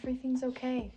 Everything's okay.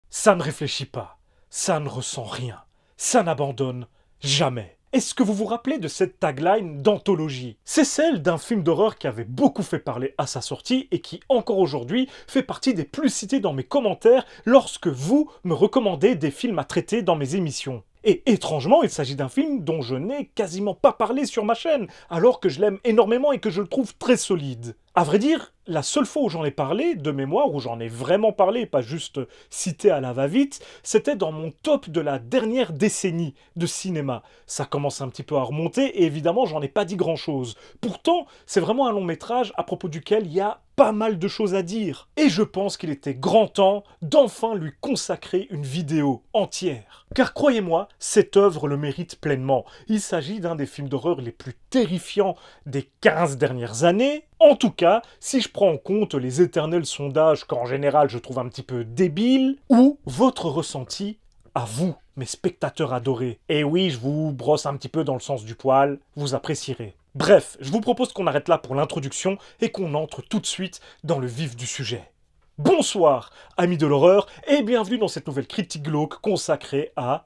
Ça ne réfléchit pas, ça ne ressent rien, ça n'abandonne jamais. Est-ce que vous vous rappelez de cette tagline d'anthologie? C'est celle d'un film d'horreur qui avait beaucoup fait parler à sa sortie et qui, encore aujourd'hui, fait partie des plus cités dans mes commentaires lorsque vous me recommandez des films à traiter dans mes émissions. Et étrangement, il s'agit d'un film dont je n'ai quasiment pas parlé sur ma chaîne, alors que je l'aime énormément et que je le trouve très solide. À vrai dire, la seule fois où j'en ai parlé, de mémoire, où j'en ai vraiment parlé, pas juste cité à la va-vite, c'était dans mon top de la dernière décennie de cinéma. Ça commence un petit peu à remonter et évidemment, j'en ai pas dit grand-chose. Pourtant, c'est vraiment un long métrage à propos duquel il y a pas mal de choses à dire. Et je pense qu'il était grand temps d'enfin lui consacrer une vidéo entière. Car croyez-moi, cette œuvre le mérite pleinement. Il s'agit d'un des films d'horreur les plus terrifiants des 15 dernières années. En tout cas, si je prends en compte les éternels sondages qu'en général je trouve un petit peu débiles, ou votre ressenti à vous, mes spectateurs adorés. Et oui, je vous brosse un petit peu dans le sens du poil, vous apprécierez. Bref, je vous propose qu'on arrête là pour l'introduction et qu'on entre tout de suite dans le vif du sujet. Bonsoir, amis de l'horreur, et bienvenue dans cette nouvelle critique glauque consacrée à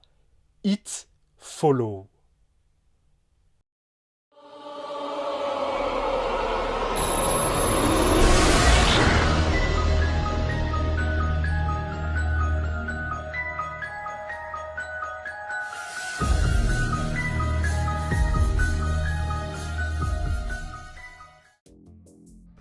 It Follow.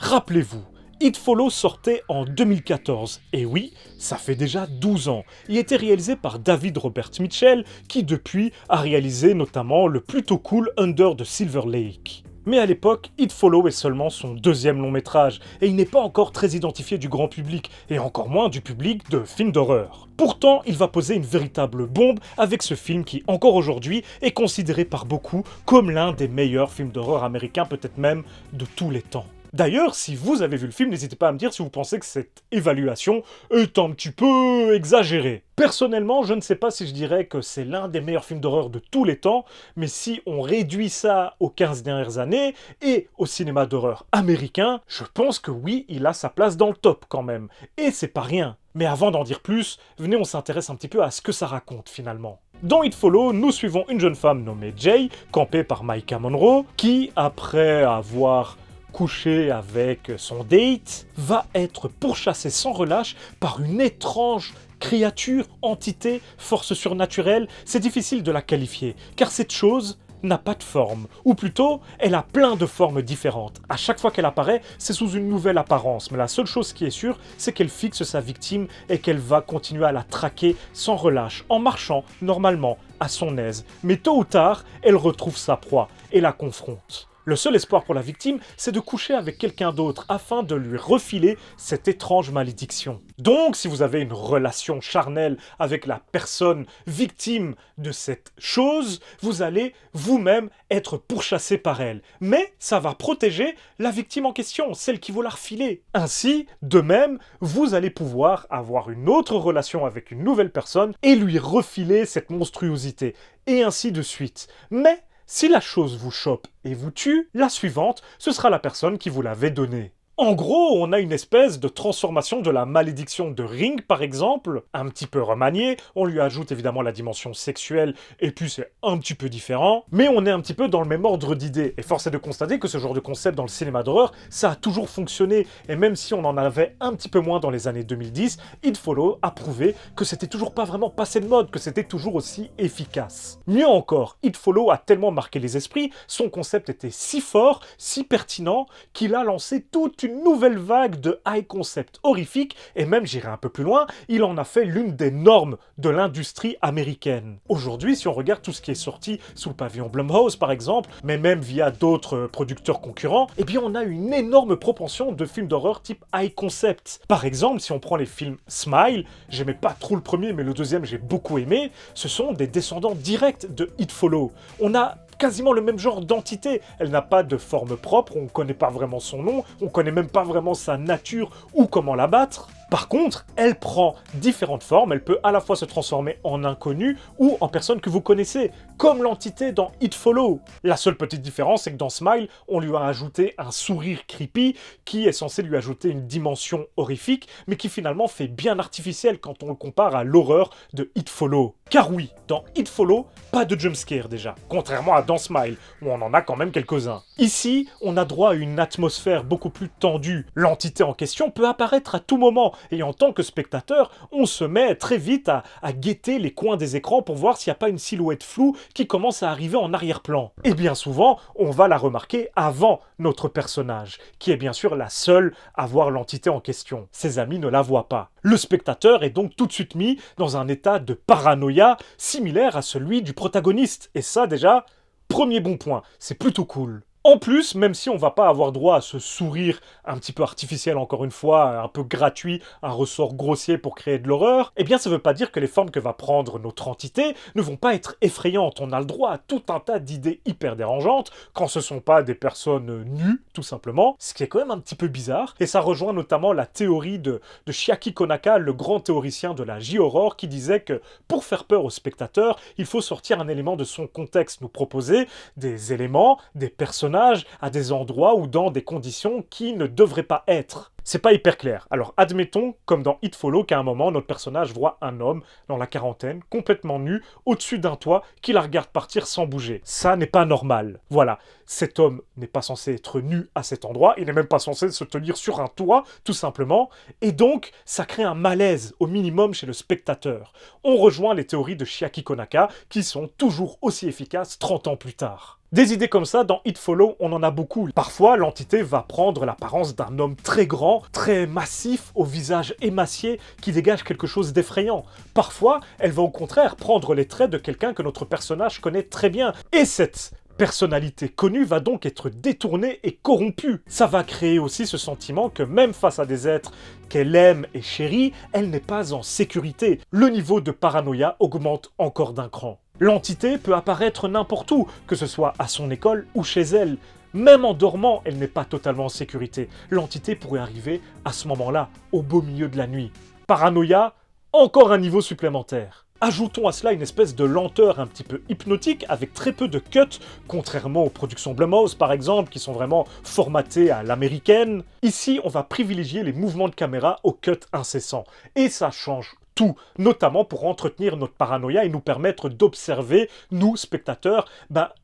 Rappelez-vous, It Follow sortait en 2014, et oui, ça fait déjà 12 ans. Il était réalisé par David Robert Mitchell, qui depuis a réalisé notamment le plutôt cool Under the Silver Lake. Mais à l'époque, It Follow est seulement son deuxième long métrage, et il n'est pas encore très identifié du grand public, et encore moins du public de films d'horreur. Pourtant, il va poser une véritable bombe avec ce film qui, encore aujourd'hui, est considéré par beaucoup comme l'un des meilleurs films d'horreur américains, peut-être même de tous les temps. D'ailleurs, si vous avez vu le film, n'hésitez pas à me dire si vous pensez que cette évaluation est un petit peu exagérée. Personnellement, je ne sais pas si je dirais que c'est l'un des meilleurs films d'horreur de tous les temps, mais si on réduit ça aux 15 dernières années et au cinéma d'horreur américain, je pense que oui, il a sa place dans le top quand même. Et c'est pas rien. Mais avant d'en dire plus, venez on s'intéresse un petit peu à ce que ça raconte finalement. Dans It Follow, nous suivons une jeune femme nommée Jay, campée par Maika Monroe, qui, après avoir couché avec son date, va être pourchassée sans relâche par une étrange créature, entité, force surnaturelle. C'est difficile de la qualifier, car cette chose n'a pas de forme, ou plutôt, elle a plein de formes différentes. À chaque fois qu'elle apparaît, c'est sous une nouvelle apparence, mais la seule chose qui est sûre, c'est qu'elle fixe sa victime et qu'elle va continuer à la traquer sans relâche, en marchant normalement à son aise. Mais tôt ou tard, elle retrouve sa proie et la confronte. Le seul espoir pour la victime, c'est de coucher avec quelqu'un d'autre afin de lui refiler cette étrange malédiction. Donc, si vous avez une relation charnelle avec la personne victime de cette chose, vous allez vous-même être pourchassé par elle. Mais ça va protéger la victime en question, celle qui vous l'a refilé. Ainsi, de même, vous allez pouvoir avoir une autre relation avec une nouvelle personne et lui refiler cette monstruosité. Et ainsi de suite. Mais si la chose vous chope et vous tue, la suivante, ce sera la personne qui vous l'avait donnée. En gros, on a une espèce de transformation de la malédiction de Ring, par exemple, un petit peu remaniée, on lui ajoute évidemment la dimension sexuelle, et puis c'est un petit peu différent, mais on est un petit peu dans le même ordre d'idées, et force est de constater que ce genre de concept dans le cinéma d'horreur, ça a toujours fonctionné, et même si on en avait un petit peu moins dans les années 2010, It Follow a prouvé que c'était toujours pas vraiment passé de mode, que c'était toujours aussi efficace. Mieux encore, It Follow a tellement marqué les esprits, son concept était si fort, si pertinent, qu'il a lancé toute une nouvelle vague de high concept horrifique, et même j'irai un peu plus loin, il en a fait l'une des normes de l'industrie américaine. Aujourd'hui, si on regarde tout ce qui est sorti sous le pavillon Blumhouse par exemple, mais même via d'autres producteurs concurrents, eh bien on a une énorme propension de films d'horreur type high concept. Par exemple, si on prend les films Smile, j'aimais pas trop le premier, mais le deuxième j'ai beaucoup aimé, ce sont des descendants directs de It Follow. On a quasiment le même genre d'entité. Elle n'a pas de forme propre, on ne connaît pas vraiment son nom, on ne connaît même pas vraiment sa nature ou comment la battre. Par contre, elle prend différentes formes, elle peut à la fois se transformer en inconnu ou en personne que vous connaissez, comme l'entité dans It Follow. La seule petite différence, c'est que dans Smile, on lui a ajouté un sourire creepy qui est censé lui ajouter une dimension horrifique, mais qui finalement fait bien artificiel quand on le compare à l'horreur de It Follow. Car oui, dans It Follow, pas de jumpscare déjà, contrairement à dans Smile, où on en a quand même quelques-uns. Ici, on a droit à une atmosphère beaucoup plus tendue. L'entité en question peut apparaître à tout moment, et en tant que spectateur, on se met très vite à guetter les coins des écrans pour voir s'il n'y a pas une silhouette floue qui commence à arriver en arrière-plan. Et bien souvent, on va la remarquer avant notre personnage, qui est bien sûr la seule à voir l'entité en question. Ses amis ne la voient pas. Le spectateur est donc tout de suite mis dans un état de paranoïa similaire à celui du protagoniste. Et ça déjà, premier bon point, c'est plutôt cool. En plus, même si on va pas avoir droit à ce sourire un petit peu artificiel, encore une fois, un peu gratuit, un ressort grossier pour créer de l'horreur, eh bien ça veut pas dire que les formes que va prendre notre entité ne vont pas être effrayantes. On a le droit à tout un tas d'idées hyper dérangeantes, quand ce sont pas des personnes nues, tout simplement, ce qui est quand même un petit peu bizarre, et ça rejoint notamment la théorie de Chiaki Konaka, le grand théoricien de la J-horror, qui disait que pour faire peur au spectateur, il faut sortir un élément de son contexte, nous proposer des éléments, des personnages, à des endroits ou dans des conditions qui ne devraient pas être. C'est pas hyper clair. Alors admettons, comme dans It Follow, qu'à un moment, notre personnage voit un homme dans la quarantaine, complètement nu, au-dessus d'un toit, qui la regarde partir sans bouger. Ça n'est pas normal. Voilà. Cet homme n'est pas censé être nu à cet endroit, il n'est même pas censé se tenir sur un toit, tout simplement, et donc ça crée un malaise, au minimum, chez le spectateur. On rejoint les théories de Chiaki Konaka, qui sont toujours aussi efficaces 30 ans plus tard. Des idées comme ça, dans It Follow, on en a beaucoup. Parfois, l'entité va prendre l'apparence d'un homme très grand, très massif, au visage émacié, qui dégage quelque chose d'effrayant. Parfois, elle va au contraire prendre les traits de quelqu'un que notre personnage connaît très bien. Et cette personnalité connue va donc être détournée et corrompue. Ça va créer aussi ce sentiment que même face à des êtres qu'elle aime et chérit, elle n'est pas en sécurité. Le niveau de paranoïa augmente encore d'un cran. L'entité peut apparaître n'importe où, que ce soit à son école ou chez elle. Même en dormant, elle n'est pas totalement en sécurité. L'entité pourrait arriver à ce moment-là, au beau milieu de la nuit. Paranoïa, encore un niveau supplémentaire. Ajoutons à cela une espèce de lenteur un petit peu hypnotique avec très peu de cuts, contrairement aux productions Blumhouse par exemple, qui sont vraiment formatées à l'américaine. Ici, on va privilégier les mouvements de caméra aux cuts incessants. Et ça change tout, notamment pour entretenir notre paranoïa et nous permettre d'observer, nous, spectateurs,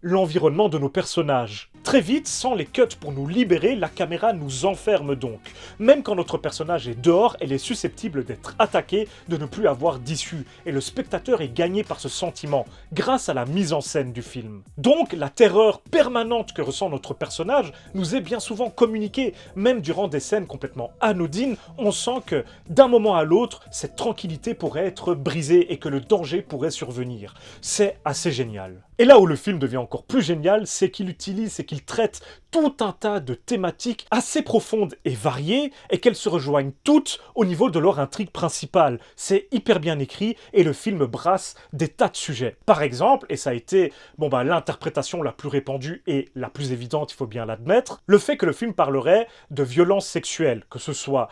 l'environnement de nos personnages. Très vite, sans les cuts pour nous libérer, la caméra nous enferme donc. Même quand notre personnage est dehors, elle est susceptible d'être attaquée, de ne plus avoir d'issue. Et le spectateur est gagné par ce sentiment, grâce à la mise en scène du film. Donc, la terreur permanente que ressent notre personnage nous est bien souvent communiquée. Même durant des scènes complètement anodines, on sent que, d'un moment à l'autre, cette tranquillité pourrait être brisée et que le danger pourrait survenir. C'est assez génial. Et là où le film devient encore plus génial, c'est qu'il traite tout un tas de thématiques assez profondes et variées, et qu'elles se rejoignent toutes au niveau de leur intrigue principale. C'est hyper bien écrit, et le film brasse des tas de sujets. Par exemple, et ça a été l'interprétation la plus répandue et la plus évidente, il faut bien l'admettre, le fait que le film parlerait de violences sexuelles, que ce soit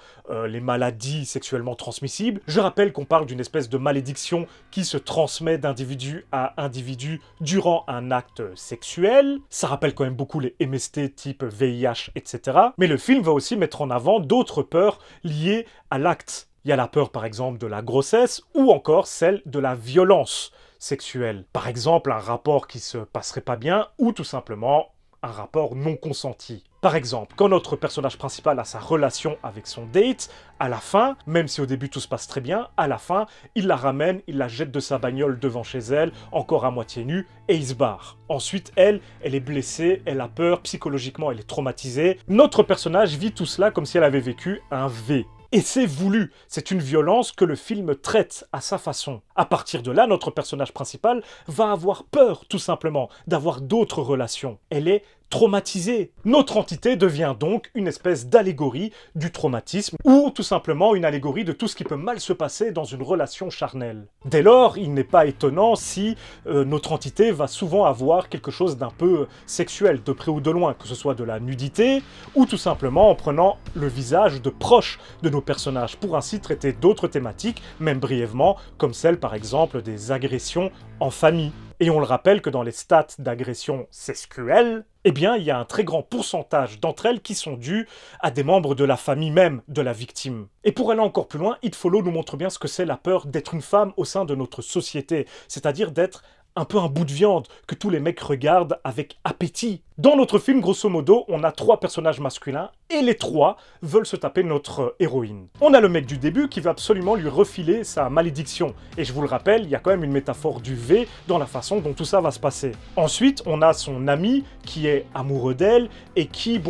les maladies sexuellement transmissibles. Je rappelle qu'on parle d'une espèce de malédiction qui se transmet d'individu à individu durant un acte sexuel. Ça rappelle quand même beaucoup les MST type VIH, etc. Mais le film va aussi mettre en avant d'autres peurs liées à l'acte. Il y a la peur par exemple de la grossesse ou encore celle de la violence sexuelle. Par exemple, un rapport qui se passerait pas bien ou tout simplement un rapport non consenti. Par exemple, quand notre personnage principal a sa relation avec son date, à la fin, même si au début tout se passe très bien, à la fin, il la ramène, il la jette de sa bagnole devant chez elle, encore à moitié nue, et il se barre. Ensuite, elle est blessée, elle a peur, psychologiquement elle est traumatisée. Notre personnage vit tout cela comme si elle avait vécu un V. Et c'est voulu, c'est une violence que le film traite à sa façon. À partir de là, notre personnage principal va avoir peur, tout simplement, d'avoir d'autres relations. Elle est traumatisée. Notre entité devient donc une espèce d'allégorie du traumatisme, ou tout simplement une allégorie de tout ce qui peut mal se passer dans une relation charnelle. Dès lors, il n'est pas étonnant si notre entité va souvent avoir quelque chose d'un peu sexuel, de près ou de loin, que ce soit de la nudité, ou tout simplement en prenant le visage de proches de nos personnages, pour ainsi traiter d'autres thématiques, même brièvement, comme celle par exemple des agressions en famille. Et on le rappelle que dans les stats d'agression sexuelle, eh bien, il y a un très grand pourcentage d'entre elles qui sont dues à des membres de la famille même de la victime. Et pour aller encore plus loin, It Follow nous montre bien ce que c'est la peur d'être une femme au sein de notre société, c'est-à-dire d'être un peu un bout de viande que tous les mecs regardent avec appétit. Dans notre film, grosso modo, on a 3 personnages masculins et les 3 veulent se taper notre héroïne. On a le mec du début qui veut absolument lui refiler sa malédiction. Et je vous le rappelle, il y a quand même une métaphore du V dans la façon dont tout ça va se passer. Ensuite, on a son ami qui est amoureux d'elle et qui,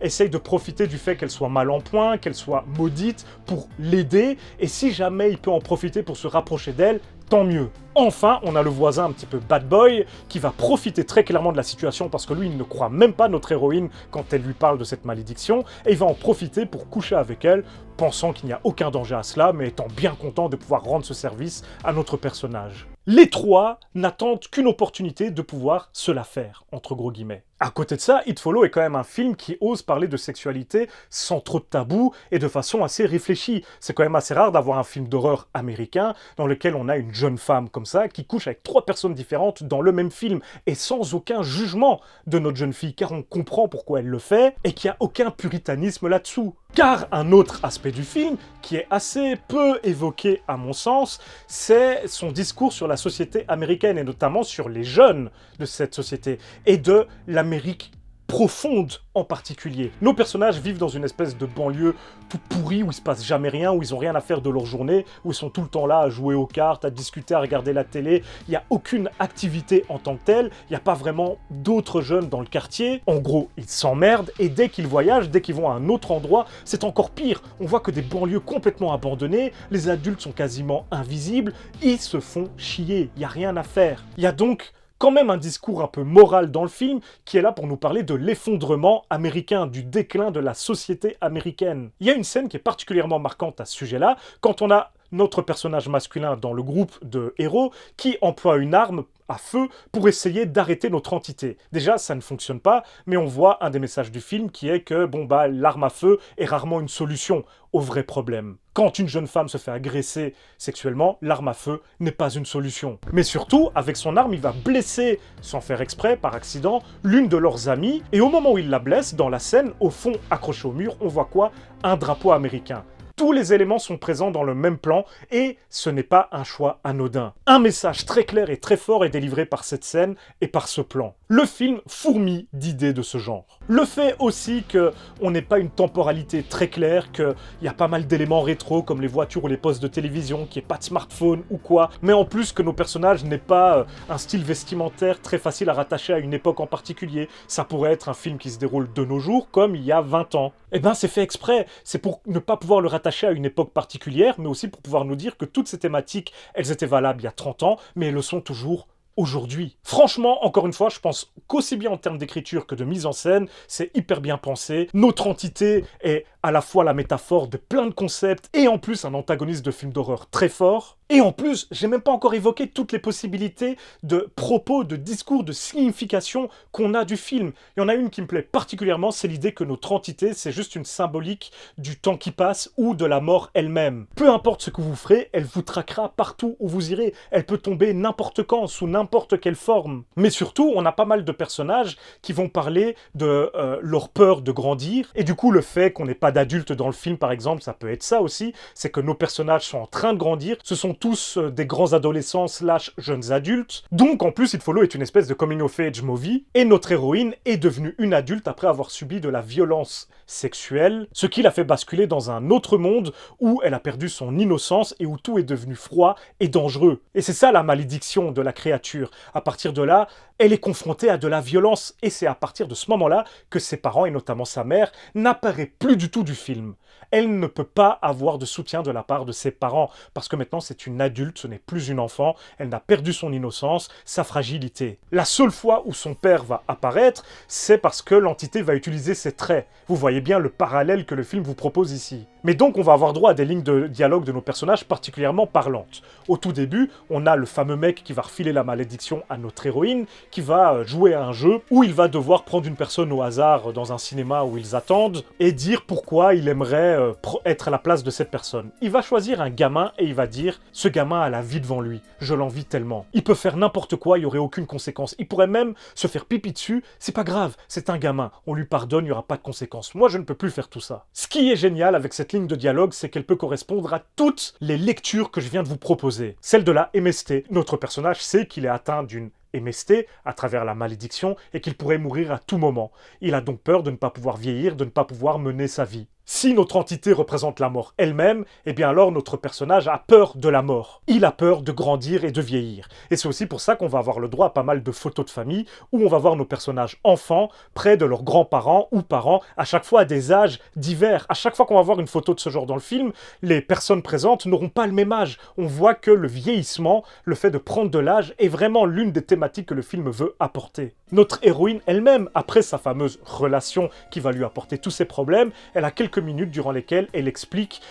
essaye de profiter du fait qu'elle soit mal en point, qu'elle soit maudite pour l'aider. Et si jamais il peut en profiter pour se rapprocher d'elle, tant mieux. Enfin, on a le voisin un petit peu bad boy qui va profiter très clairement de la situation parce que lui, il ne croit même pas notre héroïne quand elle lui parle de cette malédiction et il va en profiter pour coucher avec elle, pensant qu'il n'y a aucun danger à cela, mais étant bien content de pouvoir rendre ce service à notre personnage. Les 3 n'attendent qu'une opportunité de pouvoir se la faire, entre gros guillemets. À côté de ça, It Follow est quand même un film qui ose parler de sexualité sans trop de tabous et de façon assez réfléchie. C'est quand même assez rare d'avoir un film d'horreur américain dans lequel on a une jeune femme comme ça qui couche avec 3 personnes différentes dans le même film et sans aucun jugement de notre jeune fille, car on comprend pourquoi elle le fait et qu'il n'y a aucun puritanisme là-dessous. Car un autre aspect du film, qui est assez peu évoqué à mon sens, c'est son discours sur la société américaine, et notamment sur les jeunes de cette société, et de l'Amérique profonde en particulier. Nos personnages vivent dans une espèce de banlieue toute pourrie où il se passe jamais rien, où ils ont rien à faire de leur journée, où ils sont tout le temps là à jouer aux cartes, à discuter, à regarder la télé. Il n'y a aucune activité en tant que telle, il n'y a pas vraiment d'autres jeunes dans le quartier. En gros, ils s'emmerdent et dès qu'ils voyagent, dès qu'ils vont à un autre endroit, c'est encore pire. On voit que des banlieues complètement abandonnées, les adultes sont quasiment invisibles, ils se font chier, il n'y a rien à faire. Il y a donc quand même un discours un peu moral dans le film qui est là pour nous parler de l'effondrement américain, du déclin de la société américaine. Il y a une scène qui est particulièrement marquante à ce sujet-là, quand on a notre personnage masculin dans le groupe de héros qui emploie une arme à feu pour essayer d'arrêter notre entité. Déjà, ça ne fonctionne pas, mais on voit un des messages du film qui est que l'arme à feu est rarement une solution au vrai problème. Quand une jeune femme se fait agresser sexuellement, l'arme à feu n'est pas une solution. Mais surtout, avec son arme, il va blesser, sans faire exprès, par accident, l'une de leurs amies, et au moment où il la blesse, dans la scène, au fond, accroché au mur, on voit quoi? Un drapeau américain. Tous les éléments sont présents dans le même plan et ce n'est pas un choix anodin. Un message très clair et très fort est délivré par cette scène et par ce plan. Le film fourmille d'idées de ce genre. Le fait aussi qu'on n'ait pas une temporalité très claire, qu'il y a pas mal d'éléments rétro comme les voitures ou les postes de télévision, qu'il n'y ait pas de smartphone ou quoi, mais en plus que nos personnages n'aient pas un style vestimentaire très facile à rattacher à une époque en particulier. Ça pourrait être un film qui se déroule de nos jours comme il y a 20 ans. Eh ben c'est fait exprès, c'est pour ne pas pouvoir le rattacher à une époque particulière, mais aussi pour pouvoir nous dire que toutes ces thématiques, elles étaient valables il y a 30 ans, mais elles le sont toujours aujourd'hui. Franchement, encore une fois, je pense qu'aussi bien en termes d'écriture que de mise en scène, c'est hyper bien pensé. Notre entité est à la fois la métaphore de plein de concepts et en plus un antagoniste de film d'horreur très fort. Et en plus, j'ai même pas encore évoqué toutes les possibilités de propos, de discours, de signification qu'on a du film. Il y en a une qui me plaît particulièrement, c'est l'idée que notre entité, c'est juste une symbolique du temps qui passe ou de la mort elle-même. Peu importe ce que vous ferez, elle vous traquera partout où vous irez. Elle peut tomber n'importe quand, sous n'importe quelle forme. Mais surtout, on a pas mal de personnages qui vont parler de leur peur de grandir. Et du coup, le fait qu'on n'ait pas d'adultes dans le film, par exemple, ça peut être ça aussi. C'est que nos personnages sont en train de grandir. Ce sont tous des grands adolescents / jeunes adultes. Donc, en plus, It Follow est une espèce de coming of age movie. Et notre héroïne est devenue une adulte après avoir subi de la violence sexuelle, ce qui l'a fait basculer dans un autre monde où elle a perdu son innocence et où tout est devenu froid et dangereux. Et c'est ça la malédiction de la créature. À partir de là, Elle est confrontée à de la violence et c'est à partir de ce moment-là que ses parents, et notamment sa mère, n'apparaît plus du tout du film. Elle ne peut pas avoir de soutien de la part de ses parents parce que maintenant c'est une adulte, ce n'est plus une enfant, elle n'a perdu son innocence, sa fragilité. La seule fois où son père va apparaître, c'est parce que l'entité va utiliser ses traits. Vous voyez bien le parallèle que le film vous propose ici. Mais donc on va avoir droit à des lignes de dialogue de nos personnages particulièrement parlantes. Au tout début, on a le fameux mec qui va refiler la malédiction à notre héroïne, qui va jouer à un jeu où il va devoir prendre une personne au hasard dans un cinéma où ils attendent et dire pourquoi il aimerait être à la place de cette personne. Il va choisir un gamin et il va dire « Ce gamin a la vie devant lui, je l'envie tellement. Il peut faire n'importe quoi, il n'y aurait aucune conséquence. Il pourrait même se faire pipi dessus, c'est pas grave, c'est un gamin. On lui pardonne, il n'y aura pas de conséquences. Moi, je ne peux plus faire tout ça. » Ce qui est génial avec cette ligne de dialogue, c'est qu'elle peut correspondre à toutes les lectures que je viens de vous proposer. Celle de la MST. Notre personnage sait qu'il est atteint d'une MST à travers la malédiction et qu'il pourrait mourir à tout moment. Il a donc peur de ne pas pouvoir vieillir, de ne pas pouvoir mener sa vie. Si notre entité représente la mort elle-même, eh bien alors notre personnage a peur de la mort. Il a peur de grandir et de vieillir. Et c'est aussi pour ça qu'on va avoir le droit à pas mal de photos de famille où on va voir nos personnages enfants près de leurs grands-parents ou parents, à chaque fois à des âges divers. À chaque fois qu'on va voir une photo de ce genre dans le film, les personnes présentes n'auront pas le même âge. On voit que le vieillissement, le fait de prendre de l'âge, est vraiment l'une des thématiques que le film veut apporter. Notre héroïne elle-même, après sa fameuse relation qui va lui apporter tous ses problèmes, elle a quelques minutes durant lesquelles elle explique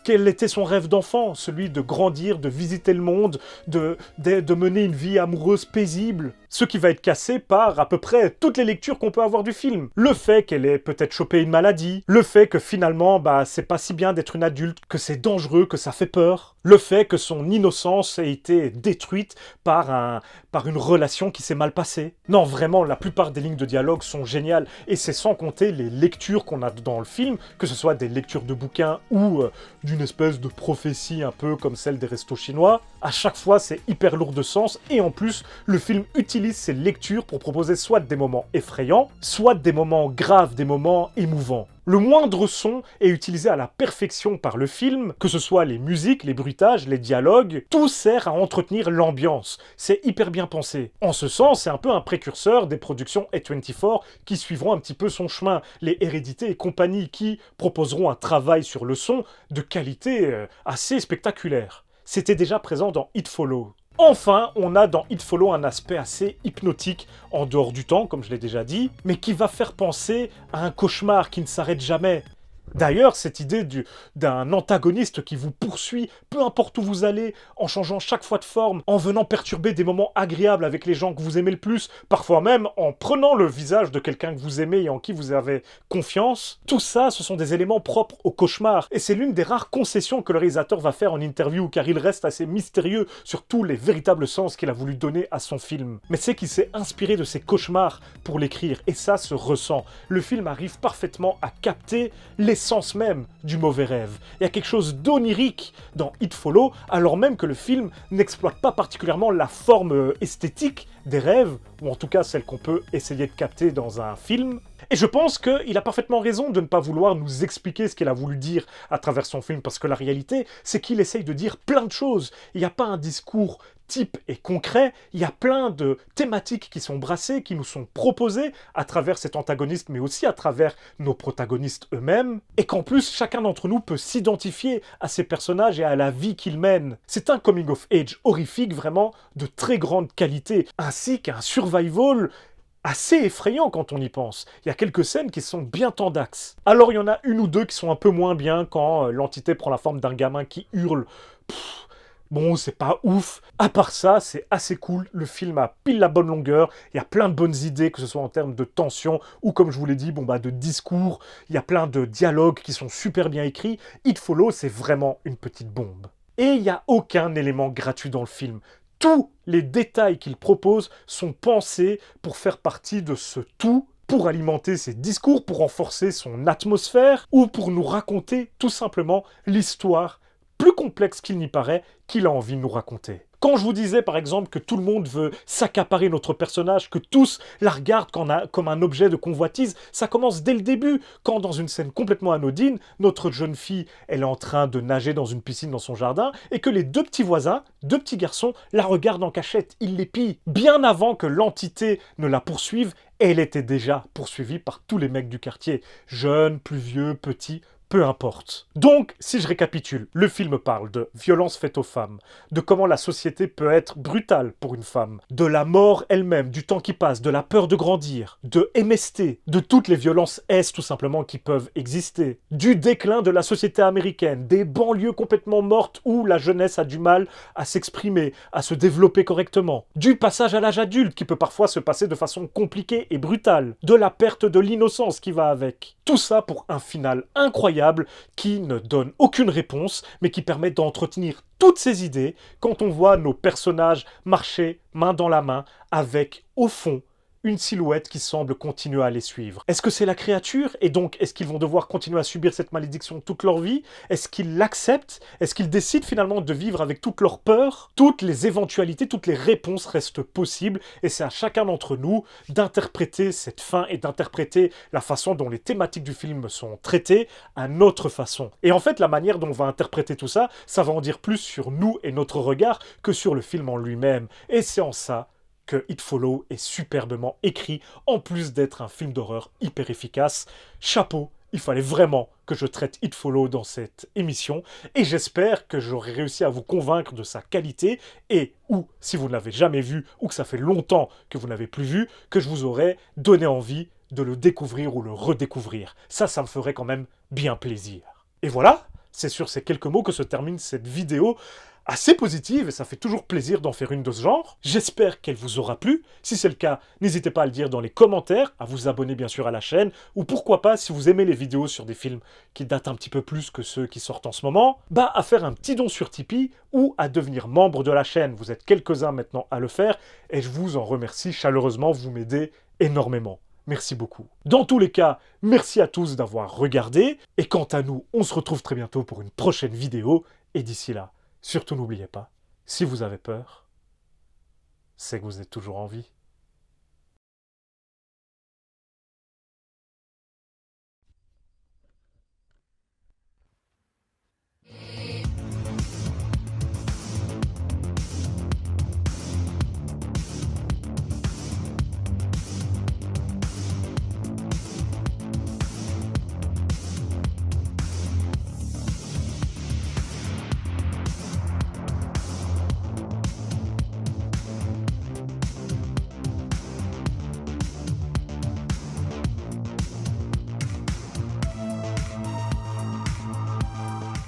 quel était son rêve d'enfant, celui de grandir, de visiter le monde, de mener une vie amoureuse paisible. Ce qui va être cassé par à peu près toutes les lectures qu'on peut avoir du film. Le fait qu'elle ait peut-être chopé une maladie, le fait que finalement, c'est pas si bien d'être une adulte, que c'est dangereux, que ça fait peur, le fait que son innocence ait été détruite par une relation qui s'est mal passée. Non, vraiment, la plupart des lignes de dialogue sont géniales, et c'est sans compter les lectures qu'on a dans le film, que ce soit des lectures de bouquins ou d'une espèce de prophétie un peu comme celle des restos chinois. À chaque fois, c'est hyper lourd de sens, et en plus, le film utilise ces lectures pour proposer soit des moments effrayants, soit des moments graves, des moments émouvants. Le moindre son est utilisé à la perfection par le film, que ce soit les musiques, les bruitages, les dialogues, tout sert à entretenir l'ambiance. C'est hyper bien pensé. En ce sens, c'est un peu un précurseur des productions A24 qui suivront un petit peu son chemin, les Hérédités et compagnie qui proposeront un travail sur le son de qualité assez spectaculaire. C'était déjà présent dans It Follows. Enfin, on a dans It Follows un aspect assez hypnotique, en dehors du temps, comme je l'ai déjà dit, mais qui va faire penser à un cauchemar qui ne s'arrête jamais. D'ailleurs, cette idée d'un antagoniste qui vous poursuit, peu importe où vous allez, en changeant chaque fois de forme, en venant perturber des moments agréables avec les gens que vous aimez le plus, parfois même en prenant le visage de quelqu'un que vous aimez et en qui vous avez confiance, tout ça, ce sont des éléments propres au cauchemar. Et c'est l'une des rares concessions que le réalisateur va faire en interview, car il reste assez mystérieux sur tous les véritables sens qu'il a voulu donner à son film. Mais c'est qu'il s'est inspiré de ses cauchemars pour l'écrire, et ça se ressent. Le film arrive parfaitement à capter l'essence même du mauvais rêve. Il y a quelque chose d'onirique dans It Follows, alors même que le film n'exploite pas particulièrement la forme esthétique des rêves, ou en tout cas celle qu'on peut essayer de capter dans un film. Et je pense qu'il a parfaitement raison de ne pas vouloir nous expliquer ce qu'il a voulu dire à travers son film, parce que la réalité, c'est qu'il essaye de dire plein de choses. Il n'y a pas un discours type et concret, il y a plein de thématiques qui sont brassées, qui nous sont proposées à travers cet antagoniste, mais aussi à travers nos protagonistes eux-mêmes, et qu'en plus, chacun d'entre nous peut s'identifier à ces personnages et à la vie qu'ils mènent. C'est un coming of age horrifique, vraiment de très grande qualité, ainsi qu'un survival assez effrayant quand on y pense. Il y a quelques scènes qui sont bien tendax. Alors il y en a une ou deux qui sont un peu moins bien quand l'entité prend la forme d'un gamin qui hurle. Bon, c'est pas ouf. À part ça, c'est assez cool. Le film a pile la bonne longueur. Il y a plein de bonnes idées, que ce soit en termes de tension ou, comme je vous l'ai dit, de discours. Il y a plein de dialogues qui sont super bien écrits. It Follows, c'est vraiment une petite bombe. Et il n'y a aucun élément gratuit dans le film. Tous les détails qu'il propose sont pensés pour faire partie de ce tout, pour alimenter ses discours, pour renforcer son atmosphère, ou pour nous raconter tout simplement l'histoire plus complexe qu'il n'y paraît, qu'il a envie de nous raconter. Quand je vous disais par exemple que tout le monde veut s'accaparer notre personnage, que tous la regardent comme un objet de convoitise, ça commence dès le début, quand dans une scène complètement anodine, notre jeune fille, elle est en train de nager dans une piscine dans son jardin, et que les deux petits voisins, deux petits garçons, la regardent en cachette, ils l'épient. Bien avant que l'entité ne la poursuive, elle était déjà poursuivie par tous les mecs du quartier, jeunes, plus vieux, petits, peu importe. Donc, si je récapitule, le film parle de violence faite aux femmes, de comment la société peut être brutale pour une femme, de la mort elle-même, du temps qui passe, de la peur de grandir, de MST, de toutes les violences S tout simplement qui peuvent exister, du déclin de la société américaine, des banlieues complètement mortes où la jeunesse a du mal à s'exprimer, à se développer correctement, du passage à l'âge adulte qui peut parfois se passer de façon compliquée et brutale, de la perte de l'innocence qui va avec. Tout ça pour un final incroyable qui ne donne aucune réponse, mais qui permet d'entretenir toutes ces idées quand on voit nos personnages marcher main dans la main avec, au fond, une silhouette qui semble continuer à les suivre. Est-ce que c'est la créature? Et donc, est-ce qu'ils vont devoir continuer à subir cette malédiction toute leur vie? Est-ce qu'ils l'acceptent? Est-ce qu'ils décident finalement de vivre avec toutes leurs peurs? Toutes les éventualités, toutes les réponses restent possibles, et c'est à chacun d'entre nous d'interpréter cette fin et d'interpréter la façon dont les thématiques du film sont traitées à notre façon. Et en fait, la manière dont on va interpréter tout ça, ça va en dire plus sur nous et notre regard que sur le film en lui-même. Et c'est en ça que It Follow est superbement écrit, en plus d'être un film d'horreur hyper efficace. Chapeau, il fallait vraiment que je traite It Follow dans cette émission, et j'espère que j'aurai réussi à vous convaincre de sa qualité, et ou, si vous ne l'avez jamais vu, ou que ça fait longtemps que vous n'avez plus vu, que je vous aurai donné envie de le découvrir ou le redécouvrir. Ça me ferait quand même bien plaisir. Et voilà, c'est sur ces quelques mots que se termine cette vidéo assez positive, et ça fait toujours plaisir d'en faire une de ce genre. J'espère qu'elle vous aura plu. Si c'est le cas, n'hésitez pas à le dire dans les commentaires, à vous abonner bien sûr à la chaîne, ou pourquoi pas, si vous aimez les vidéos sur des films qui datent un petit peu plus que ceux qui sortent en ce moment, à faire un petit don sur Tipeee, ou à devenir membre de la chaîne. Vous êtes quelques-uns maintenant à le faire, et je vous en remercie chaleureusement, vous m'aidez énormément. Merci beaucoup. Dans tous les cas, merci à tous d'avoir regardé, et quant à nous, on se retrouve très bientôt pour une prochaine vidéo, et d'ici là, surtout n'oubliez pas, si vous avez peur, c'est que vous êtes toujours en vie.